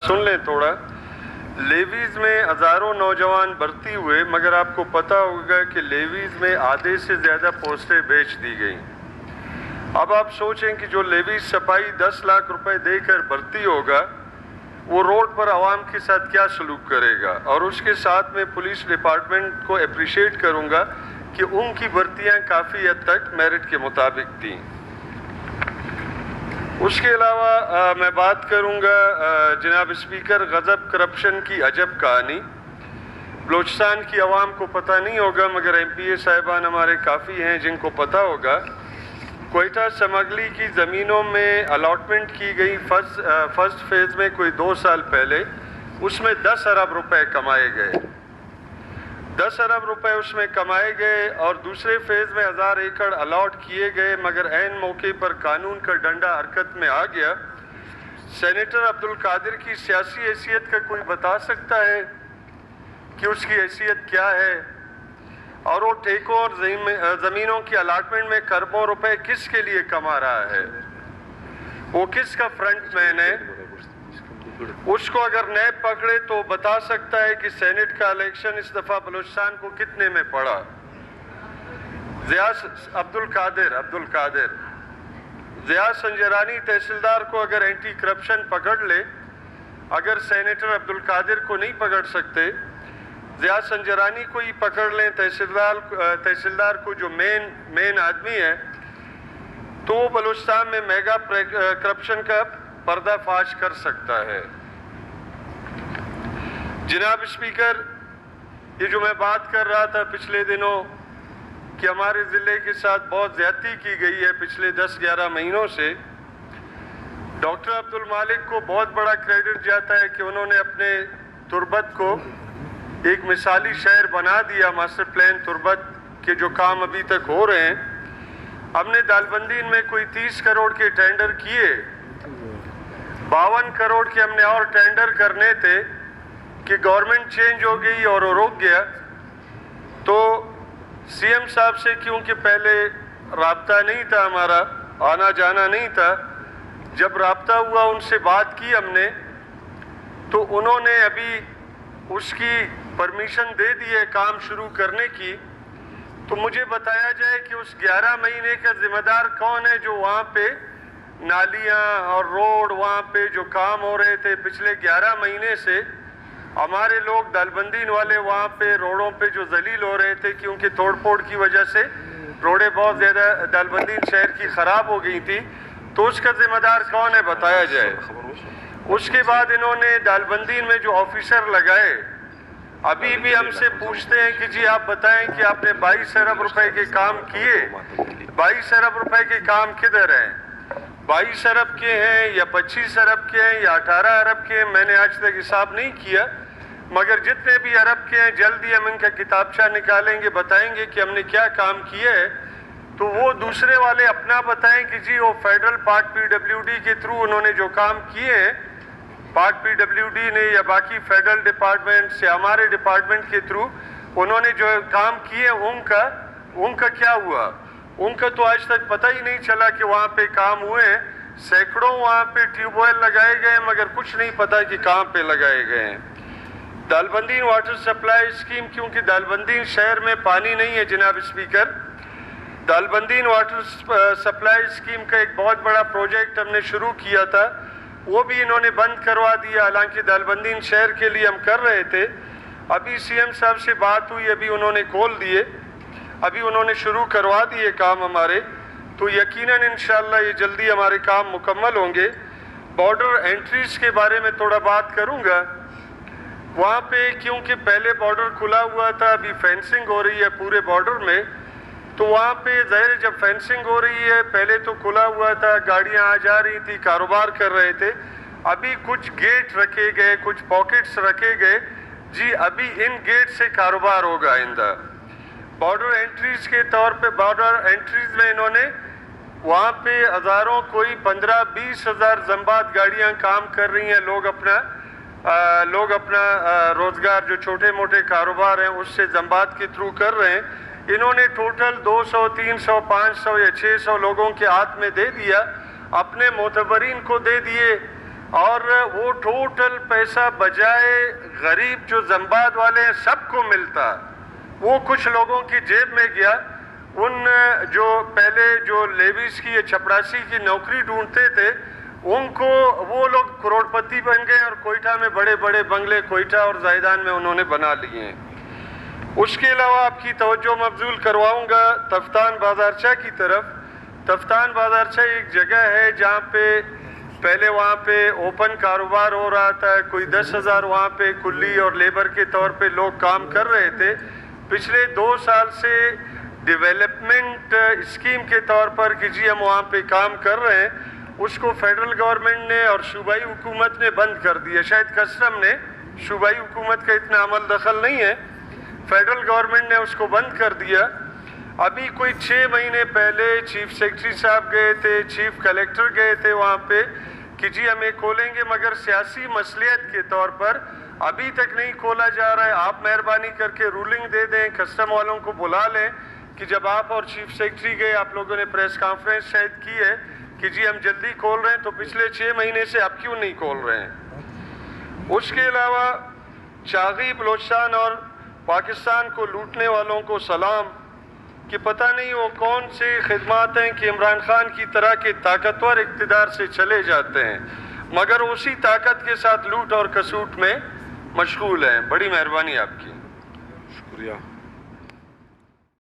سن لیں تھوڑا. لیویز میں ہزاروں نوجوان بھرتی ہوئے، مگر آپ کو پتہ ہوگا کہ لیویز میں آدھے سے زیادہ پوسٹیں بیچ دی گئیں. اب آپ سوچیں کہ جو لیویز سپاہی 10 لاکھ روپے دے کر بھرتی ہوگا، وہ روڈ پر عوام کے ساتھ کیا سلوک کرے گا. اور اس کے ساتھ میں پولیس ڈپارٹمنٹ کو اپریشیٹ کروں گا کہ ان کی بھرتیاں کافی حد تک میرٹ کے مطابق تھیں. اس کے علاوہ میں بات کروں گا جناب اسپیکر، غضب کرپشن کی عجب کہانی. بلوچستان کی عوام کو پتہ نہیں ہوگا، مگر ایم پی اے صاحبان ہمارے کافی ہیں جن کو پتہ ہوگا. کوئٹہ سمگلی کی زمینوں میں الاٹمنٹ کی گئی فرسٹ فیز میں کوئی 2 سال پہلے، اس میں 10 ارب روپے کمائے گئے. 10 ارب روپے اس میں کمائے گئے اور دوسرے فیز میں 1000 ایکڑ الاٹ کیے گئے، مگر عین موقع پر قانون کا ڈنڈا حرکت میں آ گیا. سینیٹر عبدالقادر کی سیاسی حیثیت کا کوئی بتا سکتا ہے کہ اس کی حیثیت کیا ہے؟ اور وہ ٹھیکوں اور زمینوں کی الاٹمنٹ میں کروڑوں روپے کس کے لیے کما رہا ہے؟ وہ کس کا فرنٹ مین ہے؟ اس کو اگر نیب پکڑے تو بتا سکتا ہے کہ سینٹ کا الیکشن اس دفعہ بلوچستان کو کتنے میں پڑا. عبدالقادر ضیاء سنجرانی تحصیلدار کو اگر اینٹی کرپشن پکڑ لے، اگر سینیٹر عبدالقادر کو نہیں پکڑ سکتے، ضیاء سنجرانی کو ہی پکڑ لیں، تحصیلدار کو جو مین آدمی ہے، تو وہ بلوچستان میں میگا کرپشن کا پردہ فاش کر سکتا ہے. جناب اسپیکر، یہ جو میں بات کر رہا تھا پچھلے دنوں کہ ہمارے ضلع کے ساتھ بہت زیادتی کی گئی ہے پچھلے 10-11 مہینوں سے، ڈاکٹر عبدالمالک کو بہت بڑا کریڈٹ جاتا ہے کہ انہوں نے اپنے تربت کو ایک مثالی شہر بنا دیا. ماسٹر پلان تربت کے جو کام ابھی تک ہو رہے ہیں، ہم نے دالبندین میں کوئی 30 کروڑ کے ٹینڈر کیے، 52 کروڑ کے ہم نے اور ٹینڈر کرنے تھے کہ گورنمنٹ چینج ہو گئی اور وہ رک گیا. تو سی ایم صاحب سے کیونکہ پہلے رابطہ نہیں تھا، ہمارا آنا جانا نہیں تھا، جب رابطہ ہوا ان سے بات کی ہم نے، تو انہوں نے ابھی اس کی پرمیشن دے دی ہے کام شروع کرنے کی. تو مجھے بتایا جائے کہ اس 11 مہینے کا ذمہ دار کون ہے جو وہاں پہ نالیاں اور روڈ وہاں پہ جو کام ہو رہے تھے پچھلے 11 مہینے سے. ہمارے لوگ دالبندین والے وہاں پہ روڈوں پہ جو ذلیل ہو رہے تھے کیونکہ توڑ پھوڑ کی وجہ سے روڈیں بہت زیادہ دالبندین شہر کی خراب ہو گئی تھی. تو اس کا ذمہ دار کون ہے بتایا جائے. اس کے بعد انہوں نے دالبندین میں جو آفیسر لگائے، ابھی بھی ہم سے پوچھتے ہیں کہ جی آپ بتائیں کہ آپ نے 22 ارب روپے کے کام کیے، 22 ارب روپے کے کام کدھر ہیں؟ 22 ارب کے ہیں یا 25 ارب کے ہیں یا 18 ارب کے ہیں؟ میں نے آج تک حساب نہیں کیا، مگر جتنے بھی ارب کے ہیں جلدی ہم ان کا کتابچہ نکالیں گے، بتائیں گے کہ ہم نے کیا کام کیا ہے. تو وہ دوسرے والے اپنا بتائیں کہ جی وہ فیڈرل پاک پی ڈبلیو ڈی کے تھرو انہوں نے جو کام کیے ہیں، پاک پی ڈبلیو ڈی نے یا باقی فیڈرل ڈپارٹمنٹ سے ہمارے ڈپارٹمنٹ کے تھرو انہوں نے جو کام کیے ان کا کیا ہوا؟ ان کا تو آج تک پتہ ہی نہیں چلا کہ وہاں پہ کام ہوئے ہیں. سینکڑوں وہاں پہ ٹیوب ویل لگائے گئے مگر کچھ نہیں پتا کہ کہاں پہ لگائے گئے ہیں. دالبندین واٹر سپلائی اسکیم، کیونکہ دالبندین شہر میں پانی نہیں ہے جناب speaker, Dalbandin water supply scheme کا ایک بہت بڑا پروجیکٹ ہم نے شروع کیا تھا، وہ بھی انہوں نے بند کروا دیا. حالانکہ دالبندین شہر کے لیے ہم کر رہے تھے. ابھی سی ایم صاحب سے بات ہوئی، ابھی انہوں نے کھول دیے، ابھی انہوں نے شروع کروا دیے کام ہمارے. تو یقیناً انشاءاللہ یہ جلدی ہمارے کام مکمل ہوں گے. بارڈر انٹریز کے بارے میں تھوڑا بات کروں گا. وہاں پہ کیونکہ پہلے بارڈر کھلا ہوا تھا، ابھی فینسنگ ہو رہی ہے پورے بارڈر میں، تو وہاں پہ ظاہر جب فینسنگ ہو رہی ہے، پہلے تو کھلا ہوا تھا، گاڑیاں آ جا رہی تھی، کاروبار کر رہے تھے. ابھی کچھ گیٹ رکھے گئے، کچھ پاکٹس رکھے گئے. جی ابھی ان گیٹ سے کاروبار ہوگا آئندہ. بارڈر انٹریز کے طور پہ بارڈر انٹریز میں انہوں نے وہاں پہ ہزاروں، کوئی 15-20 ہزار زمبات گاڑیاں کام کر رہی ہیں. لوگ اپنا روزگار جو چھوٹے موٹے کاروبار ہیں اس سے زمبات کے تھرو کر رہے ہیں. انہوں نے ٹوٹل 200, 300, 500 یا 600 لوگوں کے ہاتھ میں دے دیا، اپنے معتبرین کو دے دیے. اور وہ ٹوٹل پیسہ بجائے غریب جو زمباد والے ہیں سب کو ملتا، وہ کچھ لوگوں کی جیب میں گیا۔ ان جو پہلے جو لیویز کی یا چپڑاسی کی نوکری ڈھونڈتے تھے ان کو وہ لوگ کروڑ پتی بن گئے، اور کوئٹہ میں بڑے بڑے بنگلے کوئٹہ اور زاہدان میں انہوں نے بنا لیے ہیں۔ اس کے علاوہ آپ کی توجہ مبذول کرواؤں گا تفتان بازارچہ کی طرف۔ تفتان بازارچہ ایک جگہ ہے جہاں پہ پہلے وہاں پہ اوپن کاروبار ہو رہا تھا، کوئی 10,000 وہاں پہ کلی اور لیبر کے طور پہ لوگ کام کر رہے تھے۔ پچھلے 2 سال سے ڈیولپمنٹ اسکیم کے طور پر کہ جی ہم وہاں پہ کام کر رہے ہیں، اس کو فیڈرل گورنمنٹ نے اور صوبائی حکومت نے بند کر دیا۔ شاید کسٹم نے، صوبائی حکومت کا اتنا عمل دخل نہیں ہے، فیڈرل گورنمنٹ نے اس کو بند کر دیا۔ ابھی کوئی 6 مہینے پہلے چیف سیکرٹری صاحب گئے تھے، چیف کلیکٹر گئے تھے وہاں پہ کہ جی ہم یہ کھولیں گے، مگر سیاسی مصلحت کے طور پر ابھی تک نہیں کھولا جا رہا ہے۔ آپ مہربانی کر کے رولنگ دے دیں، کسٹم والوں کو بلا لیں کہ جب آپ اور چیف سیکرٹری گئے، آپ لوگوں نے پریس کانفرنس شاید کی ہے کہ جی ہم جلدی کھول رہے ہیں، تو پچھلے 6 مہینے سے اب کیوں نہیں کھول رہے ہیں؟ اس کے علاوہ چاغی بلوچستان اور پاکستان کو لوٹنے والوں کو سلام، کہ پتہ نہیں وہ کون سے خدمات ہیں کہ عمران خان کی طرح کے طاقتور اقتدار سے چلے جاتے ہیں مگر اسی طاقت کے ساتھ لوٹ اور کسوٹ میں مشغول ہیں۔ بڑی مہربانی آپ کی، شکریہ۔